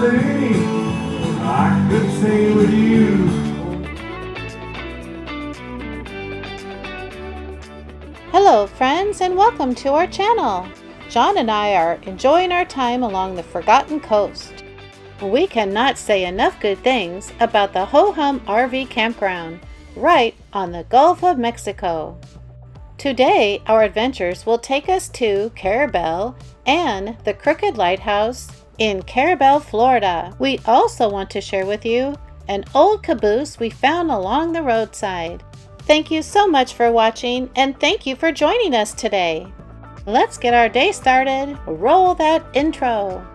day I could stay with you. Hello friends, and welcome to our channel. John and I are enjoying our time along the Forgotten Coast. We cannot say enough good things about the Ho-Hum RV Campground right on the Gulf of Mexico. Today our adventures will take us to Carabel and the Crooked Lighthouse in Carabel, Florida. We also want to share with you an old caboose we found along the roadside. Thank you so much for watching, and thank you for joining us today. Let's get our day started. Roll that intro.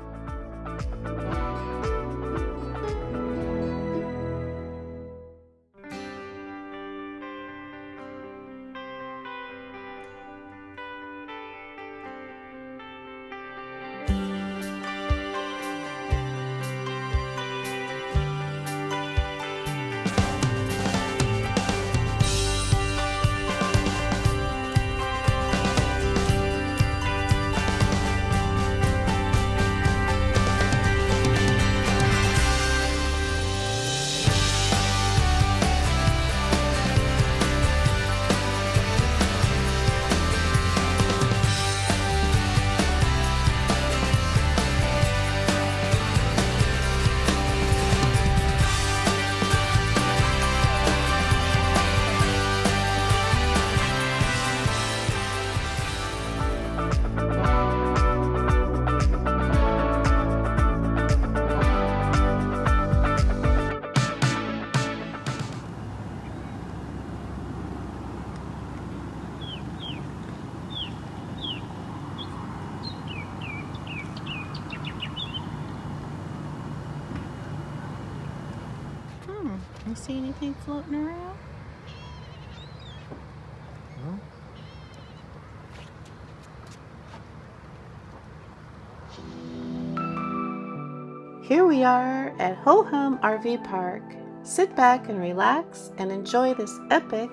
You see anything floating around? No. Here we are at Ho-Hum RV Park. Sit back and relax and enjoy this epic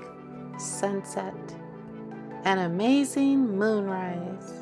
sunset. An amazing moonrise.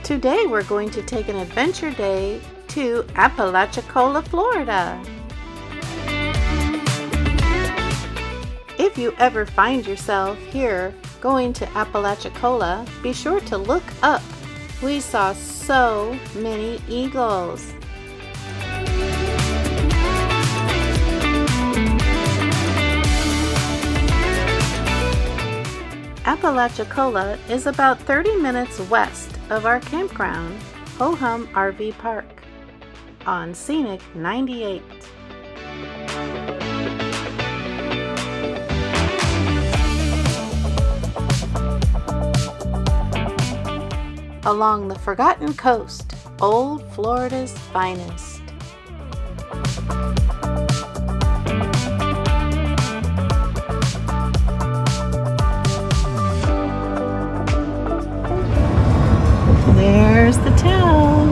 Today we're going to take an adventure day to Apalachicola, Florida. If you ever find yourself here going to Apalachicola, be sure to look up. We saw so many eagles. Apalachicola is about 30 minutes west of our campground, Ho-Hum RV Park, on Scenic 98. Along the Forgotten Coast, old Florida's finest. There's the town.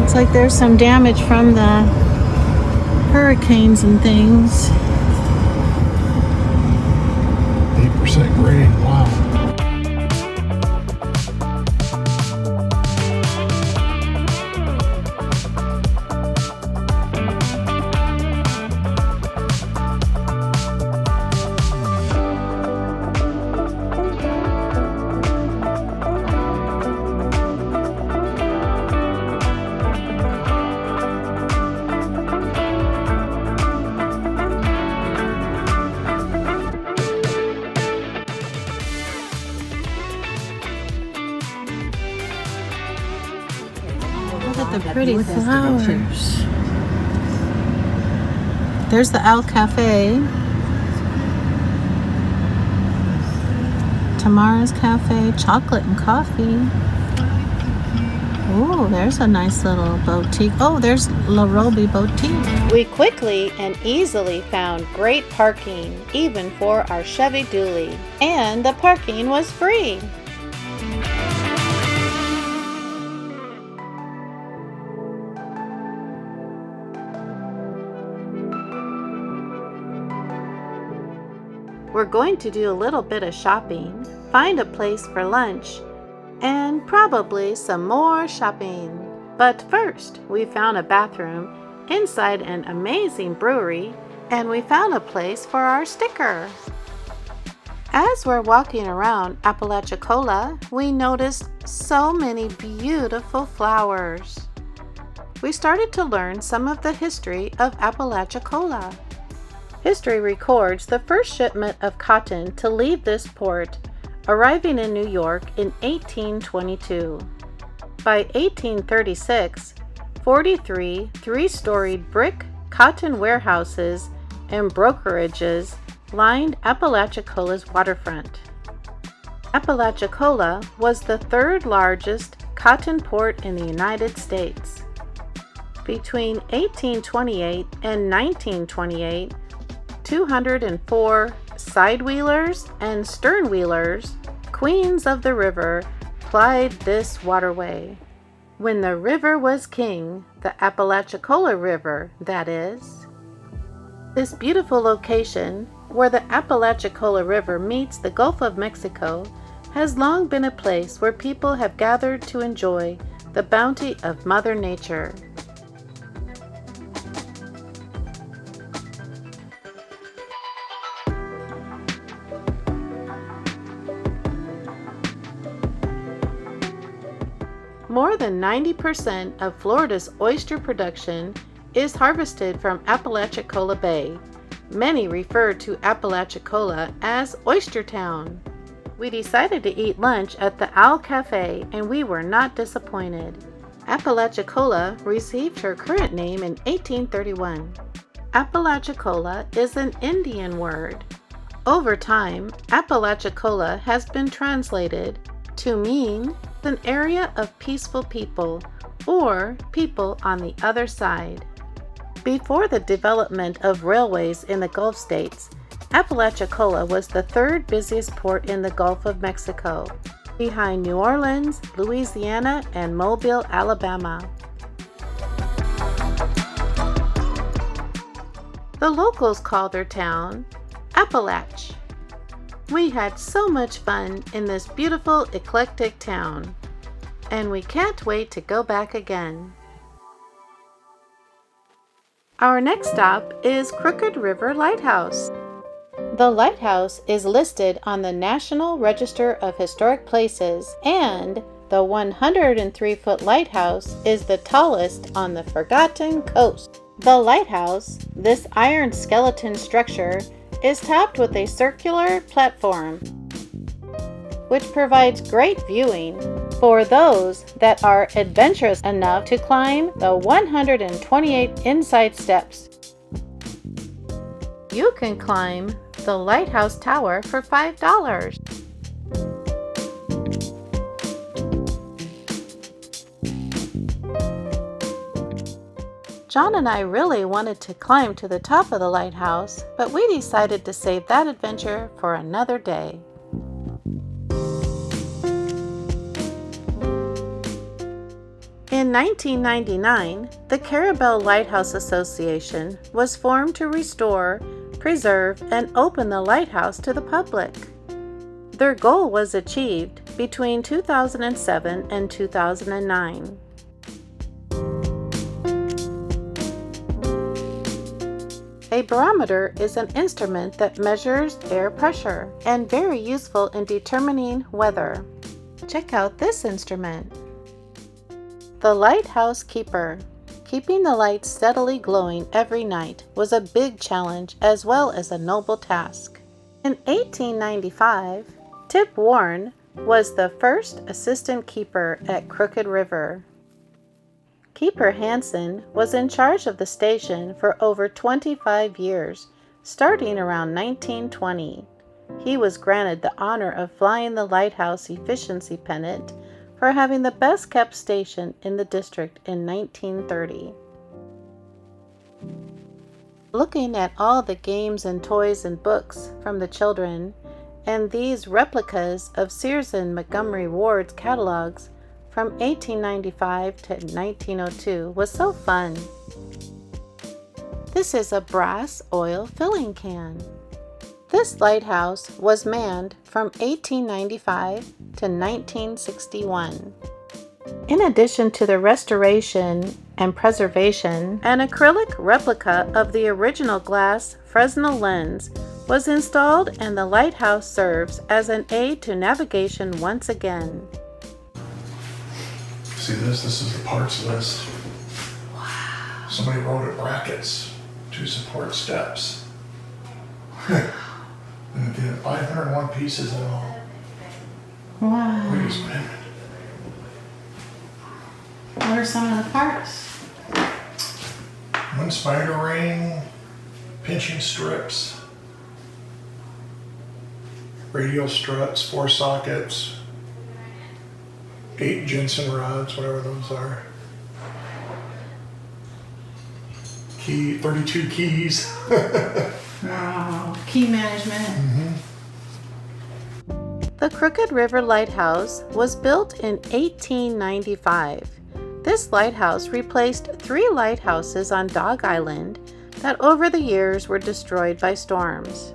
Looks like there's some damage from the hurricanes and things. 8% rain, wow. Look at the pretty flowers. There's the Owl Cafe. Tamara's Cafe, chocolate and coffee. Oh, there's a nice little boutique. Oh, there's La Roby Boutique. We quickly and easily found great parking, even for our Chevy Dually. And the parking was free. We're going to do a little bit of shopping, find a place for lunch, and probably some more shopping. But first, we found a bathroom inside an amazing brewery, and we found a place for our sticker. As we're walking around Apalachicola, we noticed so many beautiful flowers. We started to learn some of the history of Apalachicola. History records the first shipment of cotton to leave this port, arriving in New York in 1822. By 1836, 43 three-storied brick cotton warehouses and brokerages lined Apalachicola's waterfront. Apalachicola was the third largest cotton port in the United States. Between 1828 and 1928, 204 sidewheelers and sternwheelers, queens of the river, plied this waterway. When the river was king, the Apalachicola River, that is. This beautiful location, where the Apalachicola River meets the Gulf of Mexico, has long been a place where people have gathered to enjoy the bounty of Mother Nature. More than 90% of Florida's oyster production is harvested from Apalachicola Bay. Many refer to Apalachicola as Oyster Town. We decided to eat lunch at the Owl Cafe, and we were not disappointed. Apalachicola received her current name in 1831. Apalachicola is an Indian word. Over time, Apalachicola has been translated to mean an area of peaceful people or people on the other side. Before the development of railways in the Gulf states, Apalachicola was the third busiest port in the Gulf of Mexico, behind New Orleans, Louisiana, and Mobile, Alabama. The locals call their town Appalach. We had so much fun in this beautiful, eclectic town, and we can't wait to go back again. Our next stop is Crooked River Lighthouse. The lighthouse is listed on the National Register of Historic Places, and the 103-foot lighthouse is the tallest on the Forgotten Coast. The lighthouse, this iron skeleton structure, is topped with a circular platform, which provides great viewing for those that are adventurous enough to climb the 128 inside steps. You can climb the Lighthouse Tower for $5. John and I really wanted to climb to the top of the lighthouse, but we decided to save that adventure for another day. In 1999, the Carabel Lighthouse Association was formed to restore, preserve, and open the lighthouse to the public. Their goal was achieved between 2007 and 2009. A barometer is an instrument that measures air pressure and very useful in determining weather. Check out this instrument. The Lighthouse Keeper. Keeping the lights steadily glowing every night was a big challenge as well as a noble task. In 1895, Tip Warren was the first assistant keeper at Crooked River. Keeper Hansen was in charge of the station for over 25 years, starting around 1920. He was granted the honor of flying the Lighthouse Efficiency Pennant for having the best kept station in the district in 1930. Looking at all the games and toys and books from the children, and these replicas of Sears and Montgomery Ward's catalogs from 1895 to 1902 was so fun. This is a brass oil filling can. This lighthouse was manned from 1895 to 1961. In addition to the restoration and preservation, an acrylic replica of the original glass Fresnel lens was installed, and the lighthouse serves as an aid to navigation once again. See this? This is the parts list. Wow. Somebody wrote it brackets to support steps. And again, 501 pieces in all. Wow. We just picked. What are some of the parts? One spider ring, pinching strips, radial struts, 4 sockets, 8 Jensen rods, whatever those are. 32 keys. Wow, key management. Mm-hmm. The Crooked River Lighthouse was built in 1895. This lighthouse replaced 3 lighthouses on Dog Island that over the years were destroyed by storms.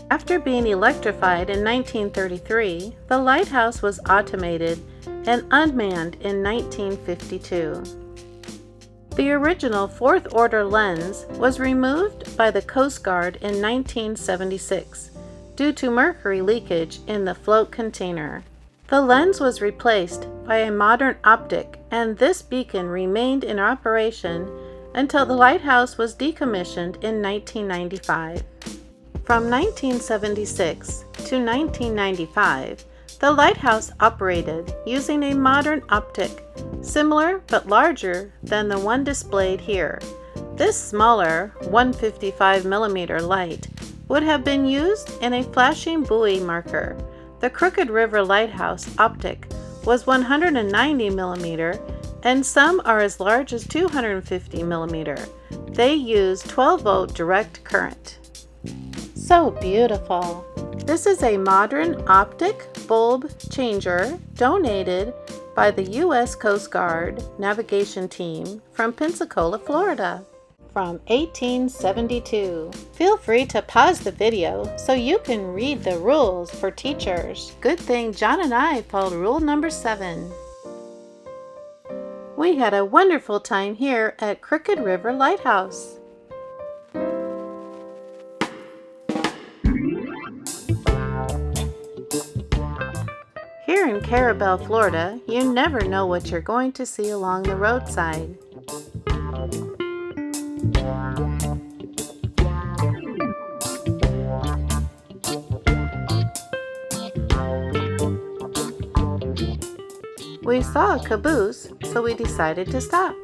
After being electrified in 1933, the lighthouse was automated and unmanned in 1952. The original 4th order lens was removed by the Coast Guard in 1976 due to mercury leakage in the float container. The lens was replaced by a modern optic, and this beacon remained in operation until the lighthouse was decommissioned in 1995. From 1976 to 1995, the lighthouse operated using a modern optic, similar but larger than the one displayed here. This smaller 155mm light would have been used in a flashing buoy marker. The Crooked River Lighthouse optic was 190mm, and some are as large as 250mm. They use 12-volt direct current. So beautiful! This is a modern optic bulb changer donated by the U.S. Coast Guard navigation team from Pensacola, Florida, from 1872. Feel free to pause the video so you can read the rules for teachers. Good thing John and I followed rule number 7. We had a wonderful time here at Crooked River Lighthouse. Here in Carabel, Florida, you never know what you're going to see along the roadside. We saw a caboose, so we decided to stop.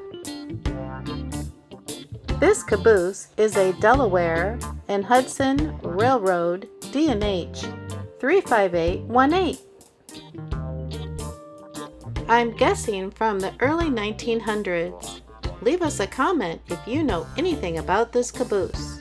This caboose is a Delaware and Hudson Railroad D&H 35818. I'm guessing from the early 1900s. Leave us a comment if you know anything about this caboose.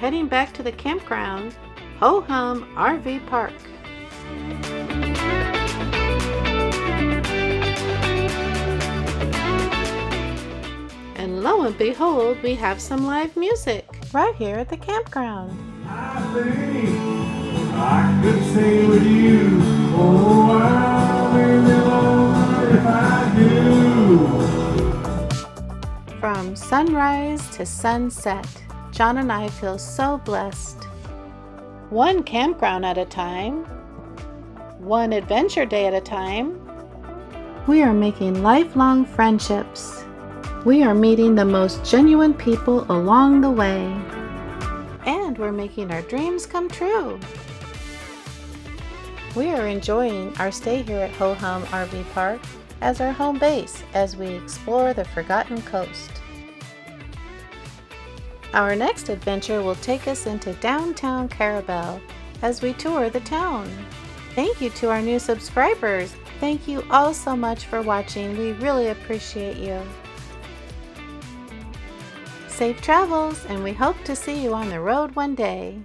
heading back to the campground, Ho Hum RV Park. And lo and behold, we have some live music right here at the campground. I think I could stay with you. Oh, I'll be alone if I do. From sunrise to sunset, John and I feel so blessed. One campground at a time, one adventure day at a time, we are making lifelong friendships. We are meeting the most genuine people along the way. And we're making our dreams come true. We are enjoying our stay here at Ho Hum RV Park as our home base as we explore the forgotten coast. Our next adventure will take us into downtown Carabel as we tour the town. Thank you to our new subscribers. Thank you all so much for watching. We really appreciate you. Safe travels, and we hope to see you on the road one day.